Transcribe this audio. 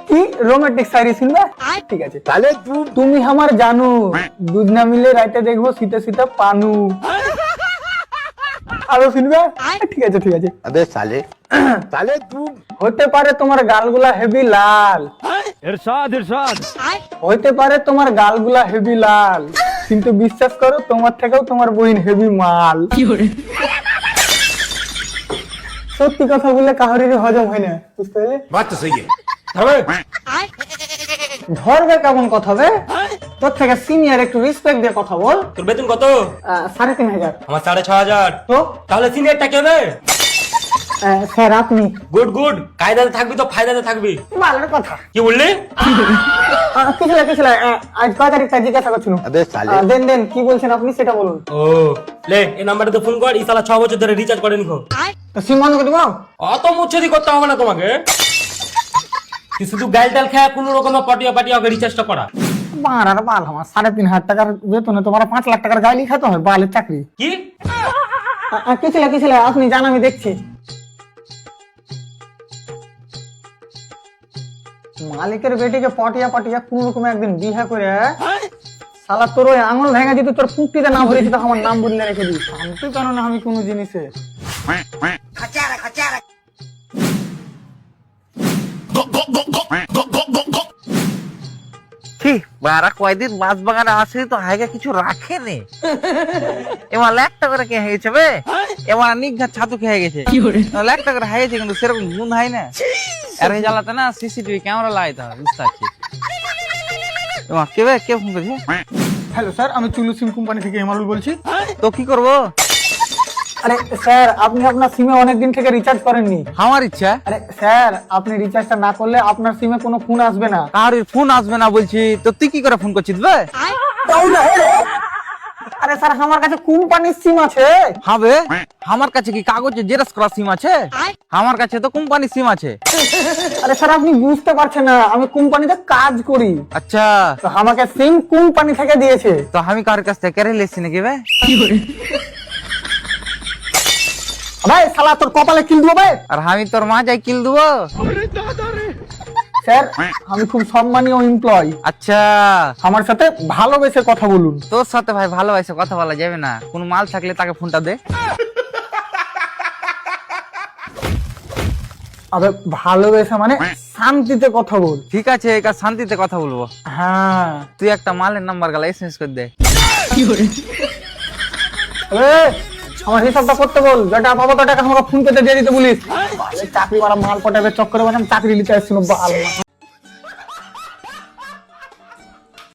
কি রোমান্টিক শায়রি শুনবে? ঠিক আছে, তাহলে তুমি আমার জানো, দুজনা মিলে রাইতে দেখবো শীতে শীতে পানু। আরো শুনবে? ঠিক আছে ঠিক আছে। अबे साले साले तू হতে পারে তোমার গালগুলা হেভি লাল, इरशाद इरशाद। হইতে পারে তোমার গালগুলা হেভি লাল, কিন্তু বিশ্বাস করো তোমার থেকেও তোমার বহিন হেভি মাল। সত্যি কথা বললে কাহারির হজম হয় না, বুঝতে পারলে? बात तो सही है। ধরবে কেমন কথা হবে? তোর থেকে সিনিয়র, একটু রেসপেক্ট দিয়ে কথা বল। তোর বেতন কত? 3,500। আমার 6,500। তো তাহলে সিনিয়রটা কে হবে? স্যার আপনি। গুড গুড, কায়দাতে থাকবি তো ফায়দাতে থাকবি। ভালো কথা। কি বললি? কিছু না, আজ কয় তারিখটা জিজ্ঞাসা করছিল। अबे साले দেন কি বলছেন আপনি সেটা বলুন। ও লে, এই নাম্বারটাতে ফোন কর, ইসালা 6 বছর ধরে রিচার্জ করেনি খো। তো সিম বন্ধ করে দিব? অত মুচ্ছদি করতে হবে না তোমাকে, তুই শুধু গাল টাল খেয়ে কোনো রকমের পাটিয়া পাটিয়া ওকে রিচার্জটা করা। বাড়ার বাল, আমার 3,500 টাকার বেতনে তোমার 5 লাখ টাকার গাড়ি খেতে হয়, বালের চাকরি। কি কিছু না, আপনি জান, আমি দেখছি। মালিকের বেটিকে পটিয়া পটিয়া কোন রকমে একদিন বিয়ে করে শালা তোর ওই আঙুল ভেঙে দিত, তোর পুঁকটিতে না ভরে দিত, আমার নাম বললে রেখে দিই। শান্তি কারণ আমি কোনো জিনিসে বারা কয়দিন মাছ বাগানে আসে তো হাইগা কিছু রাখে নে। এবার একটা করে কে হয়ে গেছে বে, এবার নিঘা ছাতু খেয়ে গেছে। একটা করে হাইয়েছে কিন্তু সেরকম গুণ হয় না। আর এই জ্বালাতে না সিসিটিভি ক্যামেরা লাগাইতে হবে, বুঝতে পারছি। এবার কে ফোন করেছে? হ্যালো স্যার, আমি চুলু সিম কোম্পানি থেকে এমারুল বলছি। তো কি করবো? আরে স্যার, আপনি আপনার সিমে অনেকদিন থেকে রিচার্জ করেননি। আমার ইচ্ছা। আরে স্যার, আপনি রিচার্জটা না করলে আপনার সিমে কোনো ফোন আসবে না। কার ফোন আসবে না বলছি, তো তুই কি করে ফোন করছিস বে? আরে স্যার, আমার কাছে কোম্পানির সিম আছে। হবে আমার কাছে কি কাগজে জেরক্স করা সিম আছে? আমার কাছে তো কোম্পানির সিম আছে। আরে স্যার, আপনি বুঝতে পারছেন না, আমি কোম্পানিতে কাজ করি। আচ্ছা, তো আমাকে সিম কোম্পানি থেকে দিয়েছে। তো আমি কার কাছ থেকে কেড়ে লেছি নাকি বে? ভাই শালা, তোর কপালে কিল দেবো ভাই। আর আমি তোর মা যাই কিল দেবো? স্যার, আমি খুব সম্মানীয় এমপ্লয়, আচ্ছা, আমার সাথে ভালোবেসে কথা বলুন। তোর সাথে ভাই ভালোবাসে কথা বলা যাবে না, কোন মাল থাকলে তাকে ফোনটা দে। আবে ভালোবেসে মানে শান্তিতে কথা বল। ঠিক আছে, একা শান্তিতে কথা বলবো। হ্যাঁ, তুই একটা মালের নাম্বার গালা এসএমএস করে দে। আমার হিসাবটা করতে বল, যেটা পাবো তো টাকা আমাকে ফোন পেতে দিয়ে দিতে বলিস। চাকরি মারা মাল পটাবে চক্করে, চাকরি নিতে আসছিল বাল।